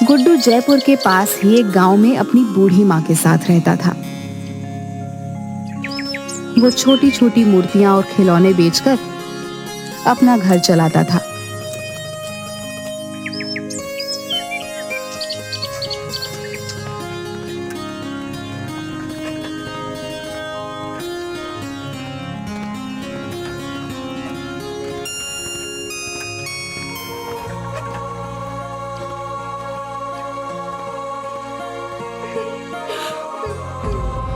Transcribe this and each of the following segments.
गुड्डू जयपुर के पास ही एक गांव में अपनी बूढ़ी माँ के साथ रहता था। वो छोटी छोटी मूर्तियां और खिलौने बेचकर अपना घर चलाता था।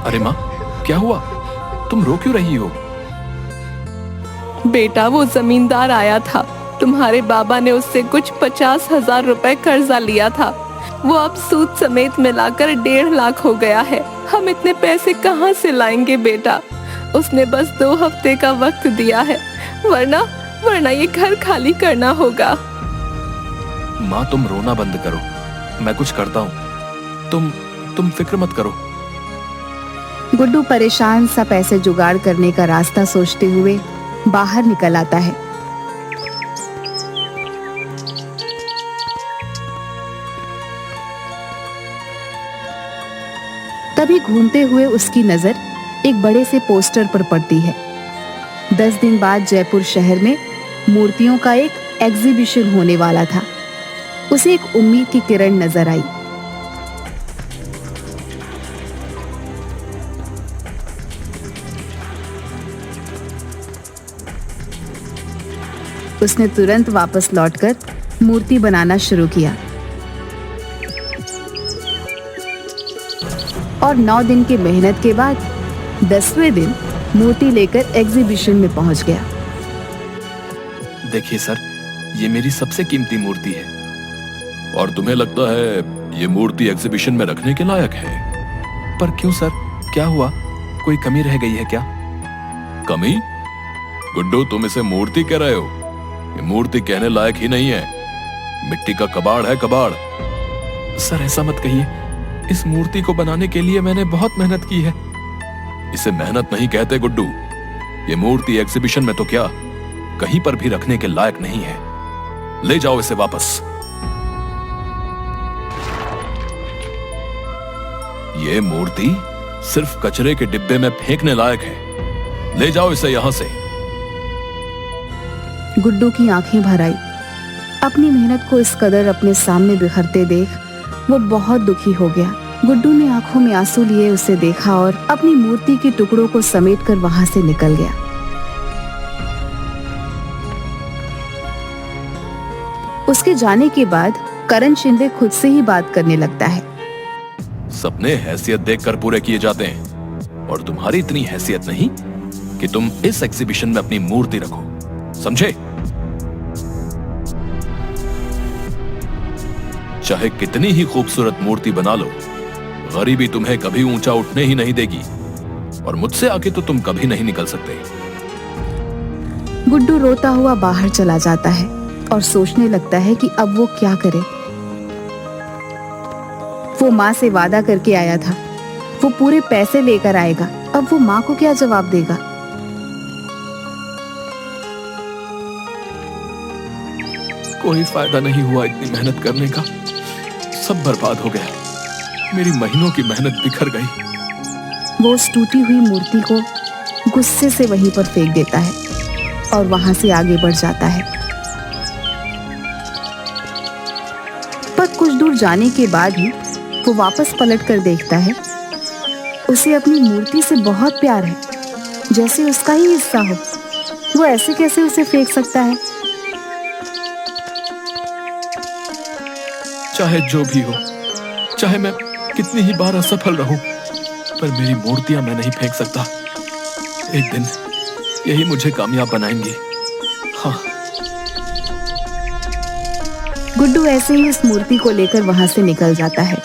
अरे माँ, क्या हुआ? तुम रो क्यों रही हो? बेटा, वो जमींदार आया था। तुम्हारे बाबा ने उससे कुछ 50,000 रुपए कर्जा लिया था। वो अब सूद समेत मिलाकर 1.5 लाख हो गया है। हम इतने पैसे कहाँ से लाएंगे बेटा? उसने बस 2 हफ्ते का वक्त दिया है, वरना ये घर खाली करना होगा। माँ, तुम रोना बंद करो, मैं कुछ करता हूँ। तुम फिक्र मत करो। गुड्डू परेशान सा पैसे जुगाड़ करने का रास्ता सोचते हुए बाहर निकल आता है। तभी घूमते हुए उसकी नजर एक बड़े से पोस्टर पर पड़ती है। 10 दिन बाद जयपुर शहर में मूर्तियों का एक एग्जीबिशन होने वाला था। उसे एक उम्मीद की किरण नजर आई। उसने तुरंत वापस लौटकर मूर्ति बनाना शुरू किया और 9 दिन की मेहनत के बाद 10वें दिन मूर्ति लेकर एग्जीबिशन में पहुंच गया। देखिए सर, ये मेरी सबसे कीमती मूर्ति है। और तुम्हें लगता है ये मूर्ति एग्जीबिशन में रखने के लायक है? पर क्यों सर, क्या हुआ? कोई कमी रह गई है क्या? कमी? गुड्डू, तुम इसे मूर्ति कह रहे हो? ये मूर्ति कहने लायक ही नहीं है, मिट्टी का कबाड़ है, कबाड़। सर, ऐसा मत कहिए। इस मूर्ति को बनाने के लिए मैंने बहुत मेहनत की है। इसे मेहनत नहीं कहते गुड्डू। ये मूर्ति एग्जीबिशन में तो क्या, कहीं पर भी रखने के लायक नहीं है। ले जाओ इसे वापस। ये मूर्ति सिर्फ कचरे के डिब्बे में फेंकने लायक है। ले जाओ इसे यहां से। गुड्डू की आंखें भर आई। अपनी मेहनत को इस कदर अपने सामने बिखरते देख वो बहुत दुखी हो गया। गुड्डू ने आंखों में आंसू लिए उसे देखा और अपनी मूर्ति के टुकड़ों को समेटकर वहां से निकल गया। उसके जाने के बाद करण शिंदे खुद से ही बात करने लगता है। सपने हैसियत देखकर पूरे किए जाते हैं, और तुम्हारी इतनी हैसियत नहीं कि तुम इस एग्जीबिशन में अपनी मूर्ति रखो, समझे? चाहे कितनी ही खूबसूरत मूर्ति बना लो, गरीबी तुम्हें कभी ऊंचा उठने ही नहीं देगी, और मुझसे आगे तो तुम कभी नहीं निकल सकते। गुड्डू रोता हुआ बाहर चला जाता है और सोचने लगता है कि अब वो क्या करे। वो माँ से वादा करके आया था, वो पूरे पैसे लेकर आएगा। अब वो माँ को क्या जवाब देगा? कोई फायदा नहीं हुआ इतनी मेहनत करने का, सब बर्बाद हो गया। मेरी महीनों की मेहनत बिखर गई। वो उस टूटी हुई मूर्ति को गुस्से से वहीं पर फेंक देता है और वहां से आगे बढ़ जाता है। पर कुछ दूर जाने के बाद ही वो वापस पलट कर देखता है। उसे अपनी मूर्ति से बहुत प्यार है, जैसे उसका ही हिस्सा हो। वो ऐसे कैसे उसे फेंक सकता है? चाहे जो भी हो, चाहे मैं कितनी ही बार असफल रहूं, पर मेरी मूर्तियां मैं नहीं फेंक सकता। एक दिन यही मुझे कामयाब बनाएंगी। हाँ। गुड्डू ऐसे ही इस मूर्ति को लेकर वहां से निकल जाता है।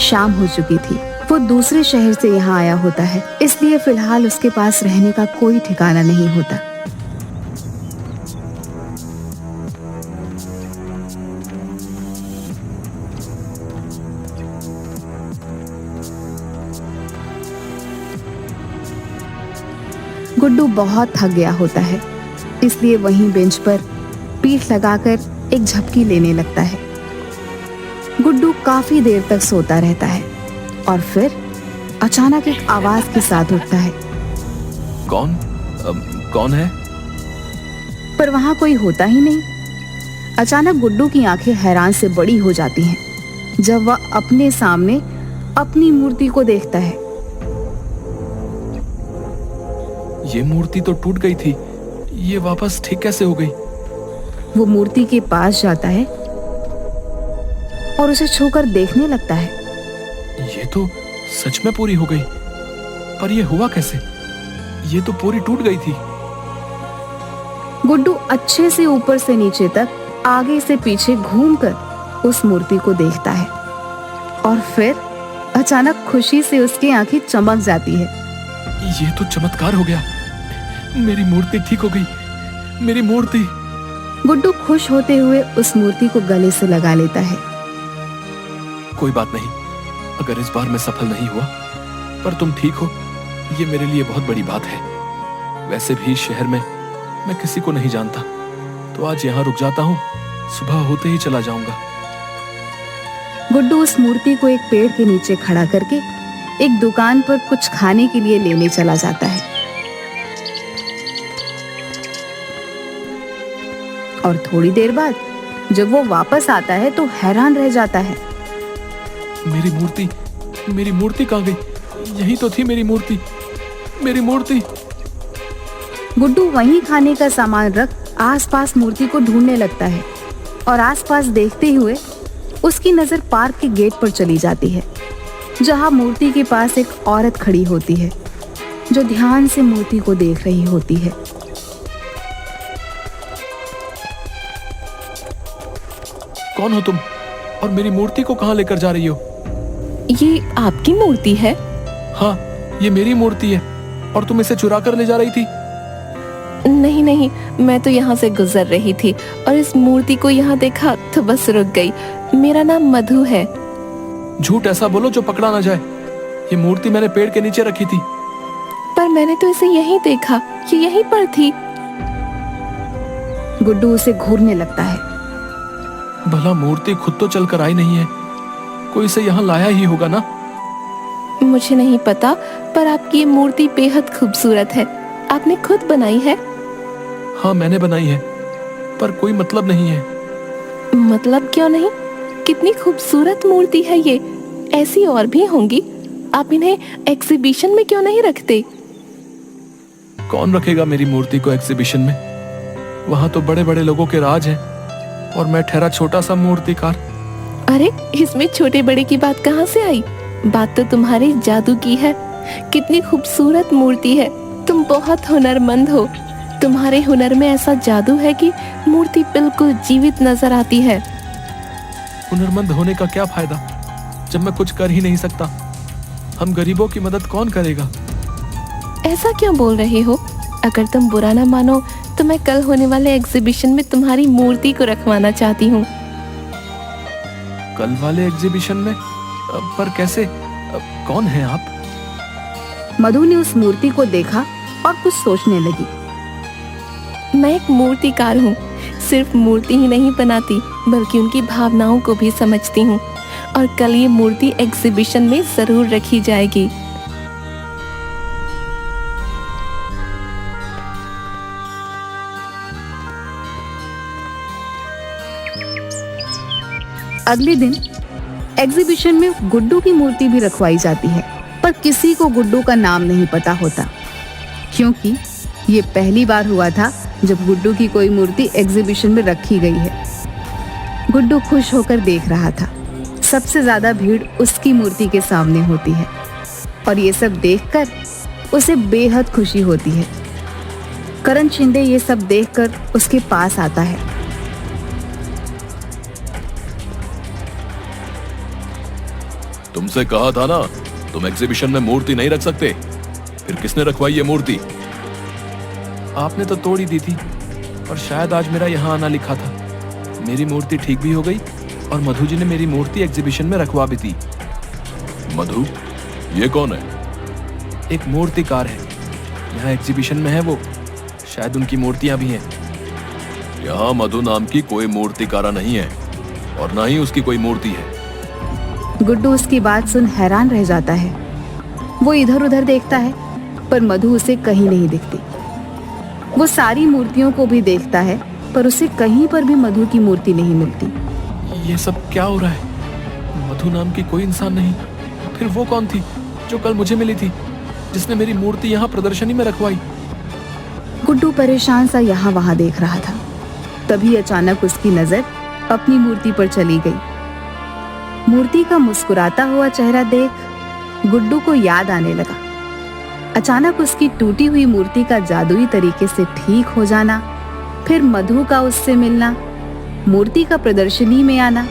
शाम हो चुकी थी। वो दूसरे शहर से यहाँ आया होता है, इसलिए फिलहाल उसके पास रहने का कोई ठिकाना नहीं होता। गुड्डू बहुत थक गया होता है, इसलिए वहीं बेंच पर पीठ लगाकर एक झपकी लेने लगता है। गुड्डू काफी देर तक सोता रहता है और फिर अचानक एक आवाज के साथ उठता है, कौन है? पर वहां कोई होता ही नहीं। अचानक गुड्डू की आंखें हैरान से बड़ी हो जाती हैं जब वह अपने सामने अपनी मूर्ति को देखता है। ये मूर्ति तो टूट गई थी, ये वापस ठीक कैसे हो गई? वो मूर्ति के पास जाता है और उसे छूकर देखने लगता है। ये तो सच में पूरी हो गई, पर ये हुआ कैसे? ये तो पूरी टूट गई थी। गुड्डू अच्छे से ऊपर से नीचे तक, आगे से पीछे घूमकर उस मूर्ति को देखता है और फिर अचानक खुशी से उसकी आंखें चमक जाती है। ये तो चमत्कार हो गया, मेरी मूर्ति ठीक हो गई, मेरी मूर्ति। गुड्डू खुश होते हुए उस मूर्ति को गले से लगा लेता है। कोई बात नहीं, अगर इस बार मैं सफल नहीं हुआ, पर तुम ठीक हो, ये मेरे लिए बहुत बड़ी बात है। वैसे भी शहर में मैं किसी को नहीं जानता, तो आज यहाँ रुक जाता हूँ, सुबह होते ही चला जाऊंगा। गुड्डू उस मूर्ति को एक पेड़ के नीचे खड़ा करके एक दुकान पर कुछ खाने के लिए लेने चला जाता है और थोड़ी देर बाद जब वो वापस आता है तो हैरान रह जाता है। मेरी मूर्ति कहाँ गई? यही तो थी मेरी मूर्ति, मेरी मूर्ति। गुड्डू वहीं खाने का सामान रख आसपास मूर्ति को ढूंढने लगता है और आसपास देखते हुए उसकी नजर पार्क के गेट पर चली जाती है, जहां मूर्ति के पास एक औरत खड़ी होती है जो ध्यान से मूर्ति को देख रही होती है। कौन हो तुम और मेरी मूर्ति को कहाँ लेकर जा रही हो? ये आपकी मूर्ति है? हाँ, ये मेरी मूर्ति है और तुम इसे चुरा कर ले जा रही थी? नहीं नहीं, मैं तो यहाँ से गुजर रही थी और इस मूर्ति को यहाँ देखा तो बस रुक गई। मेरा नाम मधु है। झूठ ऐसा बोलो जो पकड़ा ना जाए। ये मूर्ति मैंने पेड़ के नीचे रखी थी। पर मैंने तो इसे यहीं देखा, ये यहीं पर थी। गुड्डू उसे घूरने लगता है। भला मूर्ति खुद तो चलकर आई नहीं है, कोई इसे यहाँ लाया ही होगा ना? मुझे नहीं पता, पर आपकी ये मूर्ति बेहद खूबसूरत है। आपने खुद बनाई है? हाँ, मैंने बनाई है, पर कोई मतलब नहीं है। मतलब क्यों नहीं? कितनी खूबसूरत मूर्ति है ये। ऐसी और भी होंगी, आप इन्हें एग्जीबिशन में क्यों नहीं रखते? कौन रखेगा मेरी मूर्ति को एग्जीबिशन में? वहाँ तो बड़े बड़े लोगों के राज हैं और मैं ठहरा छोटा सा मूर्तिकार। अरे, इसमें छोटे बड़े की बात कहाँ से आई? बात तो तुम्हारे जादू की है। कितनी खूबसूरत मूर्ति है। तुम बहुत हुनरमंद हो। तुम्हारे हुनर में ऐसा जादू है कि मूर्ति बिल्कुल जीवित नजर आती है। हुनरमंद होने का क्या फायदा जब मैं कुछ कर ही नहीं सकता? हम गरीबों की मदद कौन करेगा? ऐसा क्यों बोल रहे हो? अगर तुम बुरा ना मानो तो मैं कल होने वाले एग्जीबिशन में तुम्हारी मूर्ति को रखवाना चाहती हूँ। कल वाले एग्जीबिशन में? पर कैसे? कौन है आप? मधु ने उस मूर्ति को देखा और कुछ सोचने लगी। मैं एक मूर्तिकार हूँ। सिर्फ मूर्ति ही नहीं बनाती, बल्कि उनकी भावनाओं को भी समझती हूँ। और कल ये मूर्ति एग्जीबिशन में जरूर रखी जाएगी। अगले दिन एग्जीबिशन में गुड्डू की मूर्ति भी रखवाई जाती है, पर किसी को गुड्डू का नाम नहीं पता होता, क्योंकि ये पहली बार हुआ था जब गुड्डू की कोई मूर्ति एग्जीबिशन में रखी गई है। गुड्डू खुश होकर देख रहा था। सबसे ज्यादा भीड़ उसकी मूर्ति के सामने होती है और ये सब देखकर उसे बेहद खुशी होती है। करण शिंदे ये सब देखकर उसके पास आता है। तुमसे कहा था ना, तुम एग्जीबिशन में मूर्ति नहीं रख सकते। फिर किसने रखवाई ये मूर्ति? आपने तो तोड़ ही दी थी, और शायद आज मेरा यहाँ आना लिखा था। मेरी मूर्ति ठीक भी हो गई और मधु जी ने मेरी मूर्ति एग्जीबिशन में रखवा भी दी। मधु? ये कौन है? एक मूर्तिकार है, यहाँ एग्जीबिशन में है वो। शायद उनकी मूर्तियां भी हैं। यहाँ मधु नाम की कोई मूर्तिकारा नहीं है और ना ही उसकी कोई मूर्ति है। गुड्डू उसकी बात सुन हैरान रह जाता है। वो इधर उधर देखता है पर मधु उसे कहीं नहीं दिखती। वो सारी मूर्तियों को भी देखता है पर उसे कहीं पर भी मधु की मूर्ति नहीं मिलती। ये सब क्या हो रहा है? मधु नाम की कोई इंसान नहीं। फिर वो कौन थी जो कल मुझे मिली थी, जिसने मेरी मूर्ति यहाँ प्रदर्शनी में रखवाई? गुड्डू परेशान सा यहाँ वहां देख रहा था। तभी अचानक उसकी नजर अपनी मूर्ति पर चली गई। मूर्ति का मुस्कुराता हुआ चेहरा देख गुड्डू को याद आने लगा। अचानक उसकी टूटी हुई मूर्ति का जादुई तरीके से ठीक हो जाना, फिर मधु का उससे मिलना, मूर्ति का प्रदर्शनी में आना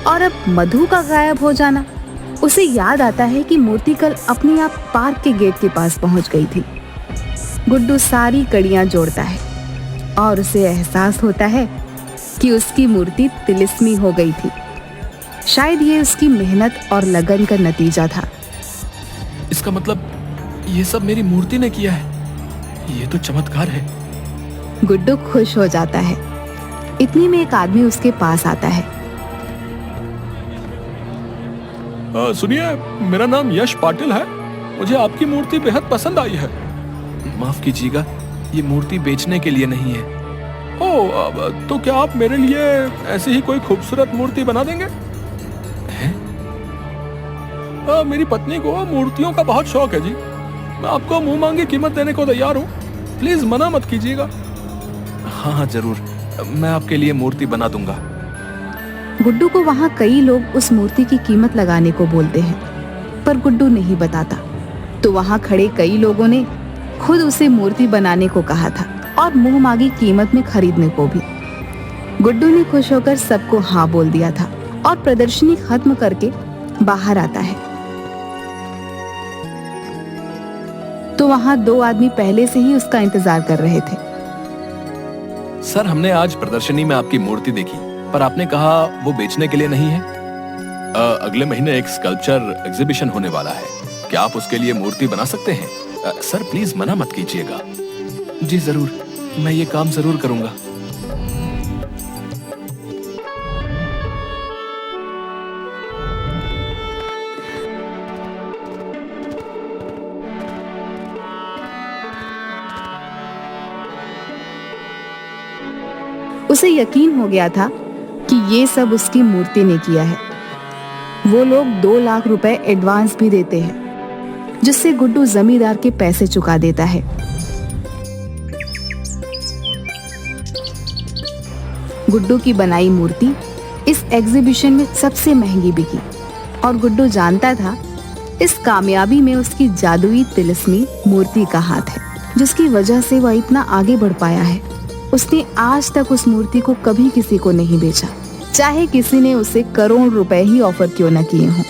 और अब मधु का गायब हो जाना। उसे याद आता है कि मूर्ति कल अपने आप पार्क के गेट के पास पहुंच गई थी। गुड्डू सारी कड़ियां जोड़ता है और उसे एहसास होता है कि उसकी मूर्ति तिलिस्मी हो गई थी। शायद ये उसकी मेहनत और लगन का नतीजा था। इसका मतलब ये सब मेरी मूर्ति ने किया है। ये तो चमत्कार है। गुड्डू खुश हो जाता है। इतनी में एक आदमी उसके पास आता है। सुनिए, मेरा नाम यश पाटिल है। मुझे आपकी मूर्ति बेहद पसंद आई है। माफ कीजिएगा, ये मूर्ति बेचने के लिए नहीं है। ओह, तो क्या आप मेरे लिए ऐसी ही कोई खूबसूरत मूर्ति बना देंगे? हैं? मेरी पत्नी को मूर्तियों का बहुत शौक है जी। मैं आपको मुंह मांगी कीमत देने को तैयार हूँ। प्लीज मना मत कीजिएगा। हाँ जरूर, मैं आपके लिए मूर्ति बना दूंगा। गुड्डू को वहाँ कई लोग उस मूर्ति की कीमत लगाने को बोलते हैं पर गुड्डू नहीं बताता। तो वहाँ खड़े कई लोगों ने खुद उसे मूर्ति बनाने को कहा था और मुंह मांगी कीमत में खरीदने को भी। गुड्डू ने खुश होकर सबको हाँ बोल दिया था और प्रदर्शनी खत्म करके बाहर आता है। तो वहाँ दो आदमी पहले से ही उसका इंतजार कर रहे थे। सर, हमने आज प्रदर्शनी में आपकी मूर्ति देखी, पर आपने कहा वो बेचने के लिए नहीं है। अगले महीने एक स्कल्पचर एग्जीबिशन होने वाला है। क्या आप उसके लिए मूर्ति बना सकते हैं? सर प्लीज मना मत कीजिएगा। जी जरूर, मैं ये काम जरूर करूंगा। उसे यकीन हो गया था कि ये सब उसकी मूर्ति ने किया है। वो लोग 2 लाख रुपए एडवांस भी देते हैं, जिससे गुड्डू जमींदार के पैसे चुका देता है। गुड्डू की बनाई मूर्ति इस एग्जीबिशन में सबसे महंगी बिकी और गुड्डू जानता था इस कामयाबी में उसकी जादुई तिलिस्मी मूर्ति का हाथ है, जिसकी वजह से वह इतना आगे बढ़ पाया है। उसने आज तक उस मूर्ति को कभी किसी को नहीं बेचा, चाहे किसी ने उसे करोड़ रुपए ही ऑफर क्यों न किए हों।